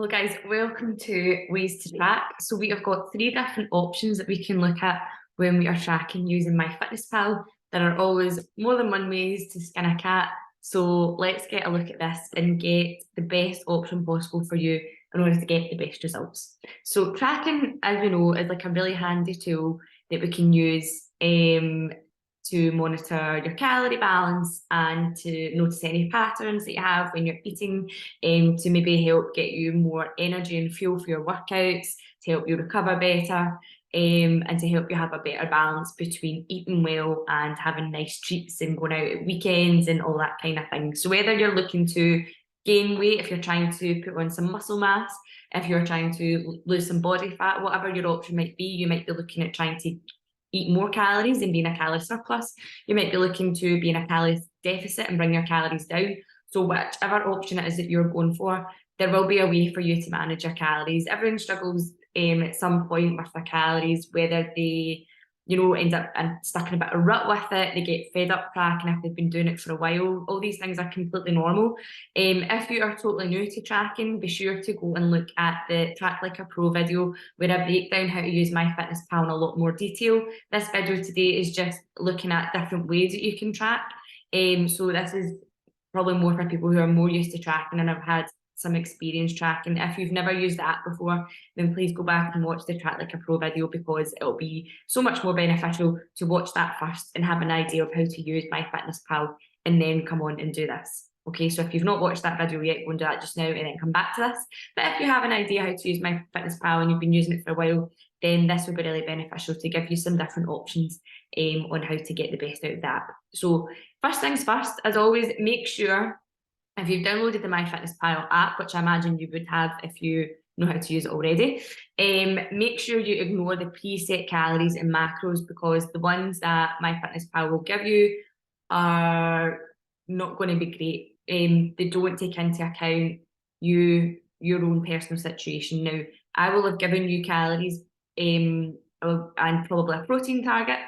Well, guys, welcome to Ways to Track. So we have got three different options that we can look at when we are tracking using MyFitnessPal. There are always more than one ways to skin a cat. So let's get a look at this and get the best option possible for you in order to get the best results. So tracking, as we know, is like a really handy tool that we can use to monitor your calorie balance and to notice any patterns that you have when you're eating, to maybe help get you more energy and fuel for your workouts, to help you recover better, and to help you have a better balance between eating well and having nice treats and going out at weekends and all that kind of thing. So whether you're looking to gain weight, if you're trying to put on some muscle mass, if you're trying to lose some body fat, whatever your option might be, you might be looking at trying to eat more calories and be in a calorie surplus. You might be looking to be in a calorie deficit and bring your calories down. So whichever option it is that you're going for, there will be a way for you to manage your calories. Everyone struggles at some point with their calories, whether they, end up stuck in a bit of rut with it, they get fed up tracking if they've been doing it for a while. All these things are completely normal. If you are totally new to tracking, be sure to go and look at the Track Like a Pro video where I break down how to use MyFitnessPal in a lot more detail. This video today is just looking at different ways that you can track. So this is probably more for people who are more used to tracking and have had some experience tracking. If you've never used the app before, then please go back and watch the Track Like a Pro video, because it'll be so much more beneficial to watch that first and have an idea of how to use MyFitnessPal and then come on and do this. Okay, so if you've not watched that video yet, go and do that just now and then come back to this. But if you have an idea how to use MyFitnessPal and you've been using it for a while, then this will be really beneficial to give you some different options on how to get the best out of the app. So first things first, as always, make sure if you've downloaded the MyFitnessPal app, which I imagine you would have if you know how to use it already, make sure you ignore the preset calories and macros, because the ones that MyFitnessPal will give you are not going to be great. They don't take into account your own personal situation. Now, I will have given you calories and probably a protein target.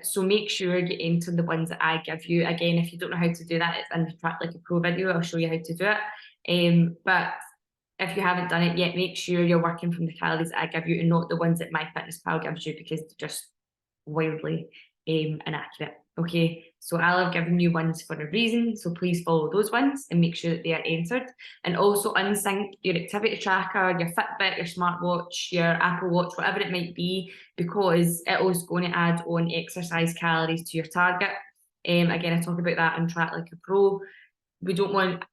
So make sure you enter the ones that I give you. Again, if you don't know how to do that, it's in the Track Like a Pro video. I'll show you how to do it. But if you haven't done it yet, make sure you're working from the calories that I give you and not the ones that MyFitnessPal gives you, because they're just wildly inaccurate. Okay, so I'll have given you ones for a reason, so please follow those ones and make sure that they are entered. And also unsync your activity tracker, your Fitbit, your smartwatch, your Apple Watch, whatever it might be, because it is going to add on exercise calories to your target. Again, I talk about that on Track Like a Pro. We don't want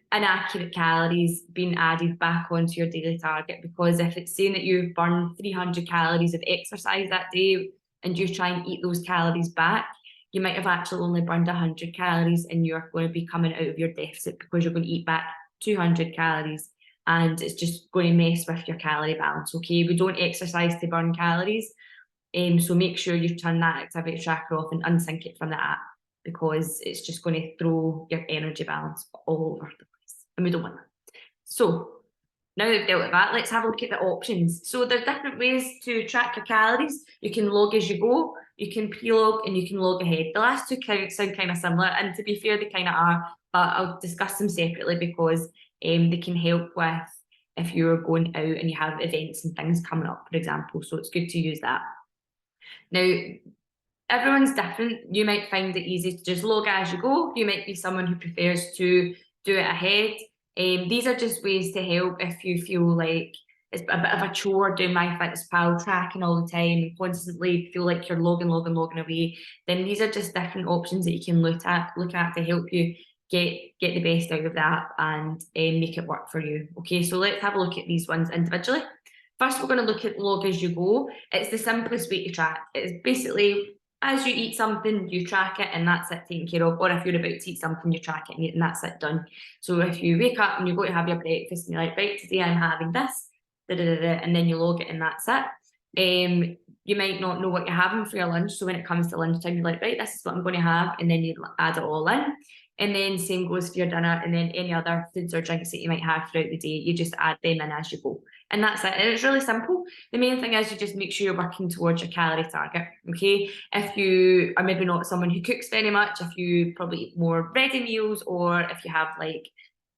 inaccurate calories being added back onto your daily target, because if it's saying that you've burned 300 calories of exercise that day and you try and eat those calories back, you might have actually only burned 100 calories and you're going to be coming out of your deficit because you're going to eat back 200 calories, and it's just going to mess with your calorie balance. Okay, we don't exercise to burn calories, so make sure you turn that activity tracker off and unsync it from the app, because it's just going to throw your energy balance all over the place, and we don't want that. So now that we've dealt with that, let's have a look at the options. So there's different ways to track your calories. You can log as you go, you can pre-log, and you can log ahead. The last two sound kind of similar, and to be fair, they kind of are, but I'll discuss them separately because they can help with if you're going out and you have events and things coming up, for example. So it's good to use that. Now, everyone's different. You might find it easy to just log as you go. You might be someone who prefers to do it ahead. These are just ways to help if you feel like it's a bit of a chore doing MyFitnessPal, tracking all the time and constantly feel like you're logging away. Then these are just different options that you can look at to help you get the best out of that and make it work for you. Okay, so let's have a look at these ones individually. First, we're going to look at log as you go. It's the simplest way to track. It's basically, as you eat something, you track it and that's it taken care of. Or if you're about to eat something, you track it and that's it done. So if you wake up and you're going to have your breakfast and you're like, right, today I'm having this, and then you log it and that's it. You might not know what you're having for your lunch. So when it comes to lunchtime, you're like, right, this is what I'm going to have. And then you add it all in. And then same goes for your dinner, and then any other foods or drinks that you might have throughout the day, you just add them in as you go. And that's it. And it's really simple. The main thing is you just make sure you're working towards your calorie target. Okay. If you are maybe not someone who cooks very much, if you probably eat more ready meals, or if you have like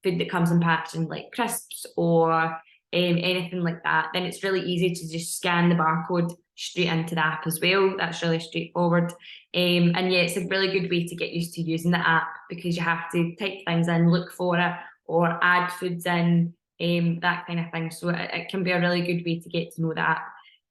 food that comes in packaging like crisps or anything like that, then it's really easy to just scan the barcode straight into the app as well. That's really straightforward. And yeah, it's a really good way to get used to using the app, because you have to type things in, look for it, or add foods in, that kind of thing. So it can be a really good way to get to know the app.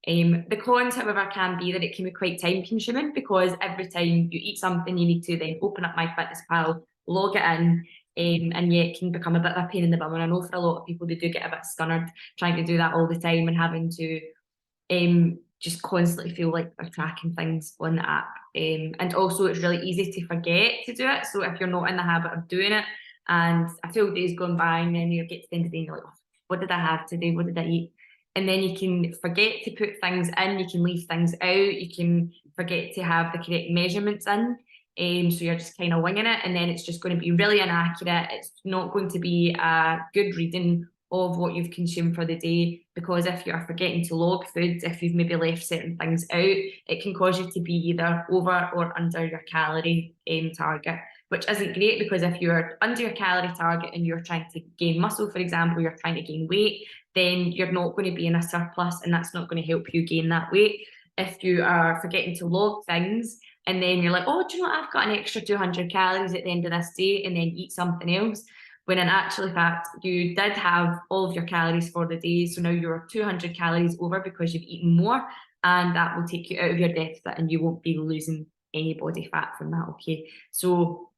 The cons, however, can be that it can be quite time consuming, because every time you eat something, you need to then open up MyFitnessPal, log it in, and yeah, it can become a bit of a pain in the bum. And I know for a lot of people, they do get a bit scunnered trying to do that all the time and having to just constantly feel like they're tracking things on the app. And also it's really easy to forget to do it. So if you're not in the habit of doing it and a full day's gone by, and then you get to the end of the day and you're like, oh, what did I have today? What did I eat? And then you can forget to put things in, you can leave things out, you can forget to have the correct measurements in. So you're just kind of winging it, and then it's just going to be really inaccurate. It's not going to be a good reading of what you've consumed for the day, because if you're forgetting to log foods, if you've maybe left certain things out, it can cause you to be either over or under your calorie target, which isn't great, because if you're under your calorie target and you're trying to gain muscle, for example, you're trying to gain weight, then you're not going to be in a surplus, and that's not going to help you gain that weight. If you are forgetting to log things, and then you're like, oh, do you know what? I've got an extra 200 calories at the end of this day, and then eat something else, when in actual fact, you did have all of your calories for the day. So now you're 200 calories over because you've eaten more, and that will take you out of your deficit, and you won't be losing any body fat from that, okay? So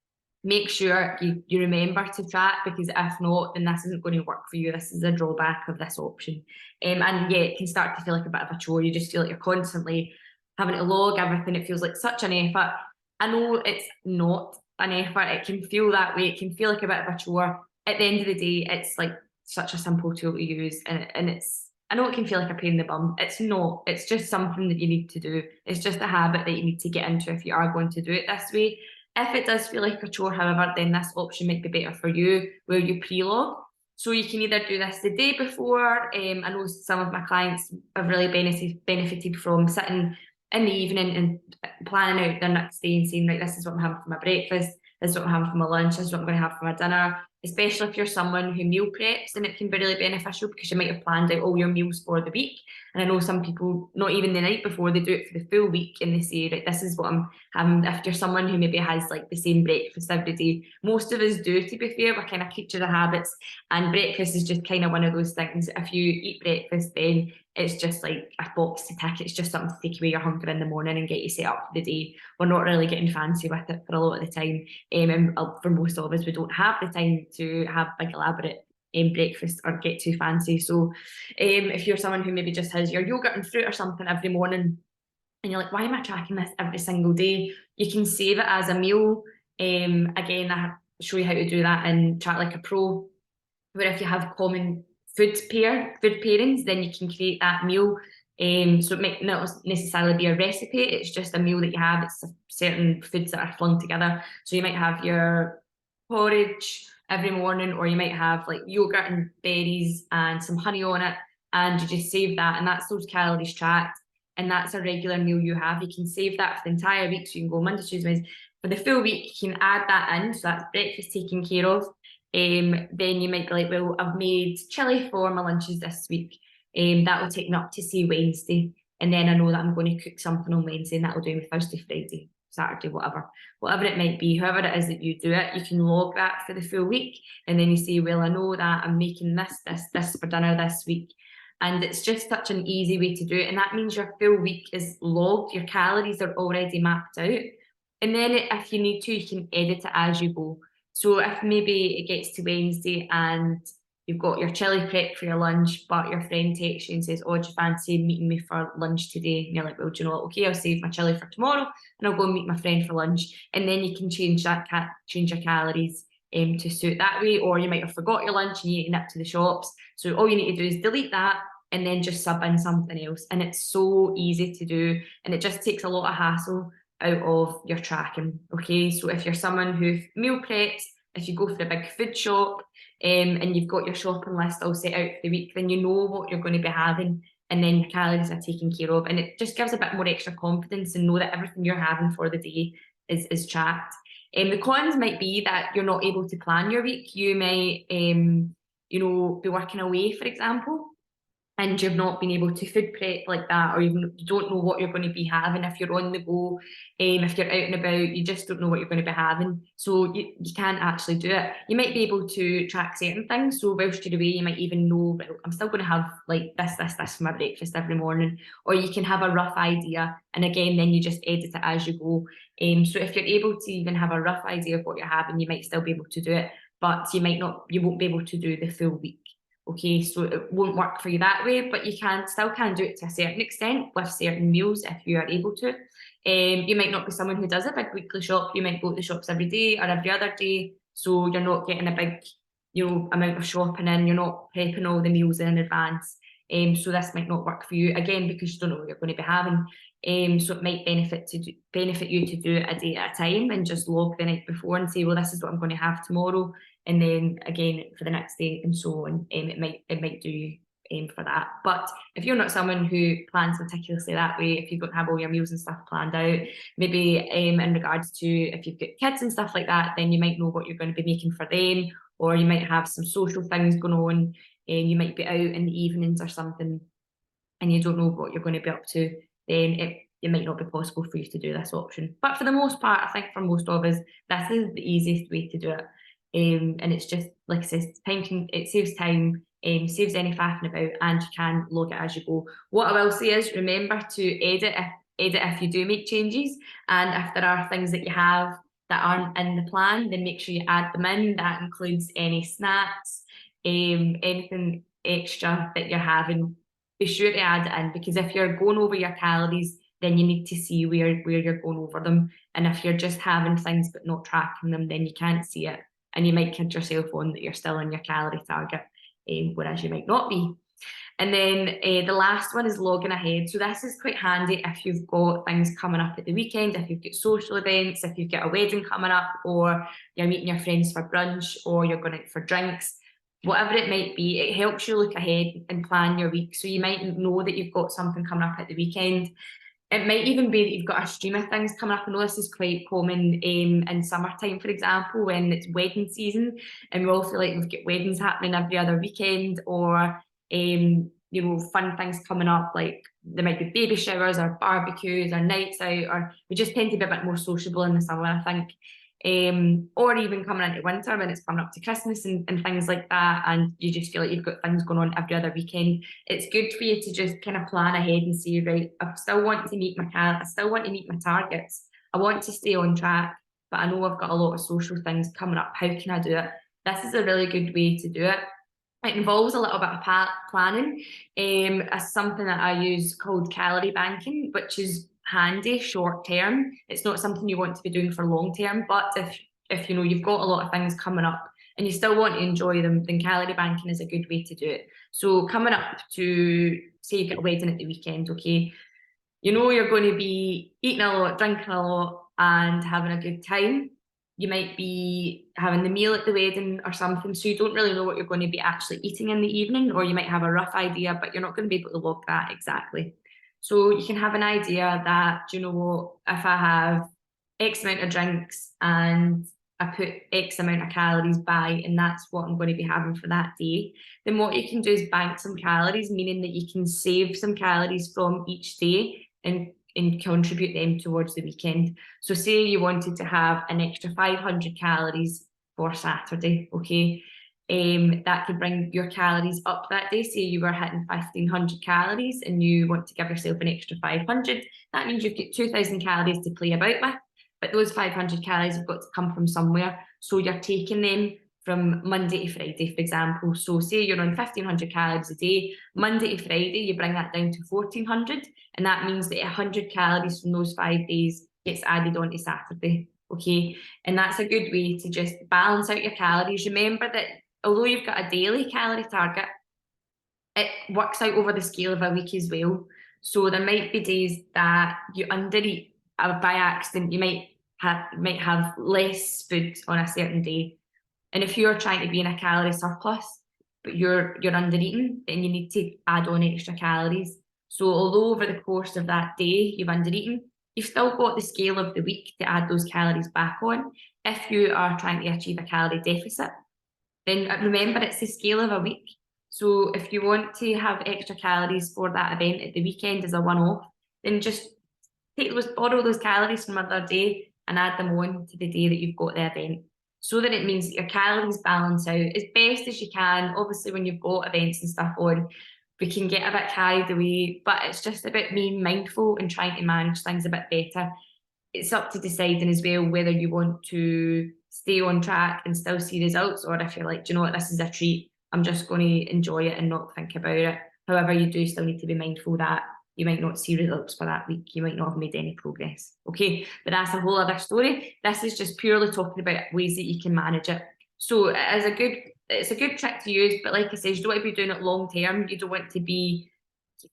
make sure you remember to track, because if not, then this isn't going to work for you. This is a drawback of this option. And yeah, it can start to feel like a bit of a chore. You just feel like you're constantly having to log everything. It feels like such an effort. I know it's not an effort. It can feel that way. It can feel like a bit of a chore. At the end of the day, it's like such a simple tool to use, and it's, I know it can feel like a pain in the bum. It's not. It's just something that you need to do. It's just a habit that you need to get into if you are going to do it this way. If it does feel like a chore, however, then this option might be better for you, where you pre-log. So you can either do this the day before. I know some of my clients have really benefited from sitting in the evening and planning out their next day and saying, right, this is what I'm having for my breakfast, this is what I'm having for my lunch, this is what I'm going to have for my dinner. Especially if you're someone who meal preps, then it can be really beneficial, because you might have planned out all your meals for the week. And I know some people, not even the night before, they do it for the full week, and they say, right, this is what I'm having. If you're someone who maybe has like the same breakfast every day, most of us do, to be fair. We're kind of creatures of habits, and breakfast is just kind of one of those things. If you eat breakfast, then it's just like a box to tick. It's just something to take away your hunger in the morning and get you set up for the day. We're not really getting fancy with it for a lot of the time. And for most of us, we don't have the time to have big elaborate breakfast or get too fancy. So if you're someone who maybe just has your yogurt and fruit or something every morning, and you're like, why am I tracking this every single day? You can save it as a meal. Again, I show you how to do that in Track Like a Pro, where if you have common food pairings, then you can create that meal. So it might not necessarily be a recipe, it's just a meal that you have. It's certain foods that are flung together. So you might have your porridge every morning, or you might have like yogurt and berries and some honey on it, and you just save that, and that's those calories tracked, and that's a regular meal you have. You can save that for the entire week, so you can go Monday, Tuesday, Wednesday. For the full week, you can add that in, so that's breakfast taken care of. Then you might be like, well, I've made chili for my lunches this week. That will take me up to say Wednesday. And then I know that I'm going to cook something on Wednesday, and that will do me Thursday, Friday, Saturday, whatever it might be, however it is that you do it, you can log that for the full week. And then you say, well, I know that I'm making this for dinner this week. And it's just such an easy way to do it. And that means your full week is logged, your calories are already mapped out. And then if you need to, you can edit it as you go. So if maybe it gets to Wednesday and you've got your chili prep for your lunch, but your friend texts you and says, oh, do you fancy meeting me for lunch today? And you're like, well, do you know what? Okay, I'll save my chili for tomorrow and I'll go and meet my friend for lunch. And then you can change your calories to suit that way. Or you might have forgot your lunch and you nip to the shops. So all you need to do is delete that and then just sub in something else. And it's so easy to do. And it just takes a lot of hassle out of your tracking. Okay, so if you're someone who meal preps, if you go for a big food shop and you've got your shopping list all set out for the week, then you know what you're going to be having, and then your calories are taken care of, and it just gives a bit more extra confidence and know that everything you're having for the day is tracked. The cons might be that you're not able to plan your week. You may, you know, be working away, for example, and you've not been able to food prep like that, or you don't know what you're going to be having if you're on the go, if you're out and about, you just don't know what you're going to be having, so you can't actually do it. You might be able to track certain things, so whilst you're away you might even know, well, I'm still going to have like this for my breakfast every morning, or you can have a rough idea, and again then you just edit it as you go. So if you're able to even have a rough idea of what you're having, you might still be able to do it, but you won't be able to do the full week. Okay, so it won't work for you that way, but you still can do it to a certain extent with certain meals if you are able to. You might not be someone who does a big weekly shop. You might go to the shops every day or every other day, so you're not getting a big, you know, amount of shopping in. You're not prepping all the meals in advance. So this might not work for you, again, because you don't know what you're going to be having. So it might benefit you to do it a day at a time and just log the night before and say, well, this is what I'm going to have tomorrow, and then again for the next day, and so on. It might do you for that. But if you're not someone who plans meticulously that way, if you don't have all your meals and stuff planned out, maybe in regards to if you've got kids and stuff like that, then you might know what you're going to be making for them, or you might have some social things going on, and you might be out in the evenings or something, and you don't know what you're going to be up to, then it might not be possible for you to do this option. But for the most part, I think for most of us, this is the easiest way to do it. And it's just, like I said, it saves time, saves any faffing about, and you can log it as you go. What I will say is, remember to edit if you do make changes, and if there are things that you have that aren't in the plan, then make sure you add them in. That includes any snacks, anything extra that you're having. Be sure to add it in, because if you're going over your calories, then you need to see where you're going over them. And if you're just having things but not tracking them, then you can't see it, and you might kid yourself on that you're still in your calorie target, whereas you might not be. And then the last one is logging ahead. So this is quite handy if you've got things coming up at the weekend, if you've got social events, if you've got a wedding coming up, or you're meeting your friends for brunch, or you're going out for drinks. Whatever it might be, it helps you look ahead and plan your week. So you might know that you've got something coming up at the weekend. It might even be that you've got a stream of things coming up. I know this is quite common in summertime, for example, when it's wedding season, and we all feel like we've got weddings happening every other weekend, or you know, fun things coming up, like there might be baby showers or barbecues or nights out, or we just tend to be a bit more sociable in the summer, I think. Or even coming into winter when it's coming up to Christmas and things like that, and you just feel like you've got things going on every other weekend. It's good for you to just kind of plan ahead and say, right, I still want to meet my targets. I want to stay on track, but I know I've got a lot of social things coming up. How can I do it? This is a really good way to do it. It involves a little bit of planning. As something that I use called calorie banking, which is handy short term. It's not something you want to be doing for long term, but if you know you've got a lot of things coming up and you still want to enjoy them, then calorie banking is a good way to do it. So coming up to, say you've got a wedding at the weekend, okay, you know you're going to be eating a lot, drinking a lot, and having a good time. You might be having the meal at the wedding or something, so you don't really know what you're going to be actually eating in the evening, or you might have a rough idea, but you're not going to be able to log that exactly. So you can have an idea that, you know, if I have X amount of drinks and I put X amount of calories by, and that's what I'm going to be having for that day, then what you can do is bank some calories, meaning that you can save some calories from each day and contribute them towards the weekend. So say you wanted to have an extra 500 calories for Saturday, okay? That could bring your calories up that day. Say you were hitting 1,500 calories and you want to give yourself an extra 500. That means you've got 2,000 calories to play about with, but those 500 calories have got to come from somewhere. So you're taking them from Monday to Friday, for example. So say you're on 1,500 calories a day, Monday to Friday, you bring that down to 1,400, and that means that 100 calories from those 5 days gets added on to Saturday, okay? And that's a good way to just balance out your calories. Remember that although you've got a daily calorie target, it works out over the scale of a week as well. So there might be days that you undereat by accident. You might have less food on a certain day, And if you're trying to be in a calorie surplus, but you're under eating, then you need to add on extra calories. So although over the course of that day you've under eaten, you've still got the scale of the week to add those calories back on. If you are trying to achieve a calorie deficit, then remember it's the scale of a week. So if you want to have extra calories for that event at the weekend as a one-off, then just borrow those calories from another day and add them on to the day that you've got the event, so that it means that your calories balance out as best as you can. Obviously, when you've got events and stuff on, we can get a bit carried away, but it's just about being mindful and trying to manage things a bit better. It's up to deciding as well whether you want to stay on track and still see results, or if you're like, do you know what, this is a treat, I'm just going to enjoy it and not think about it. However, you do still need to be mindful that you might not see results for that week, you might not have made any progress. Okay, but that's a whole other story. This is just purely talking about ways that you can manage it. So it's a good trick to use, but like I said, you don't want to be doing it long term. You don't want to be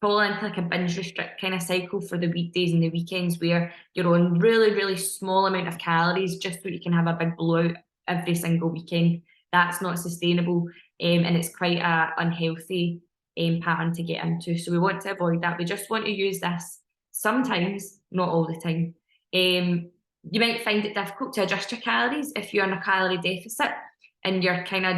fall into like a binge restrict kind of cycle for the weekdays and the weekends where you're on really, really small amount of calories just so you can have a big blowout every single weekend. That's not sustainable, and it's quite a unhealthy pattern to get into. So we want to avoid that. We just want to use this sometimes, not all the time. You might find it difficult to adjust your calories if you're in a calorie deficit and you're kind of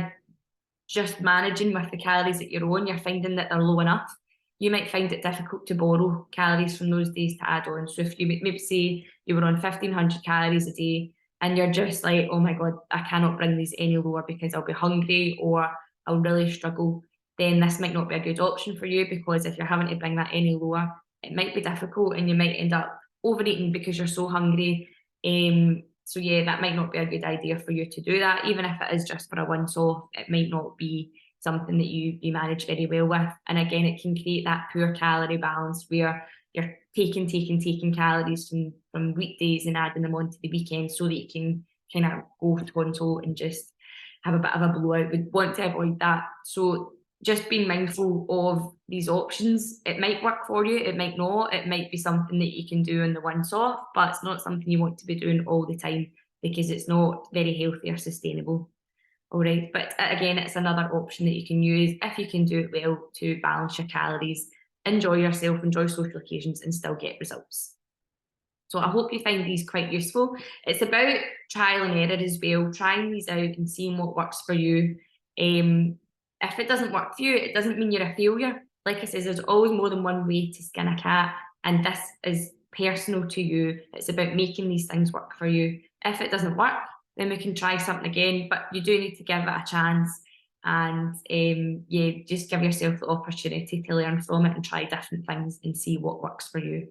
just managing with the calories that you're on, you're finding that they're low enough. You might find it difficult to borrow calories from those days to add on. So if you maybe say you were on 1,500 calories a day and you're just like, oh my God, I cannot bring these any lower because I'll be hungry or I'll really struggle, then this might not be a good option for you, because if you're having to bring that any lower, it might be difficult and you might end up overeating because you're so hungry. So yeah, that might not be a good idea for you to do that. Even if it is just for a once-off, it might not be something that you manage very well with. And again, it can create that poor calorie balance where you're taking calories from weekdays and adding them onto the weekend so that you can kind of go tonto and just have a bit of a blowout. We want to avoid that. So just being mindful of these options. It might work for you, it might not. It might be something that you can do in the once off, but it's not something you want to be doing all the time because it's not very healthy or sustainable. All right, but again, it's another option that you can use if you can do it well to balance your calories, enjoy yourself, enjoy social occasions, and still get results. So I hope you find these quite useful. It's about trial and error as well, trying these out and seeing what works for you. If it doesn't work for you, it doesn't mean you're a failure. Like I said, there's always more than one way to skin a cat, and this is personal to you. It's about making these things work for you. If it doesn't work, then we can try something again, but you do need to give it a chance, and yeah, just give yourself the opportunity to learn from it and try different things and see what works for you.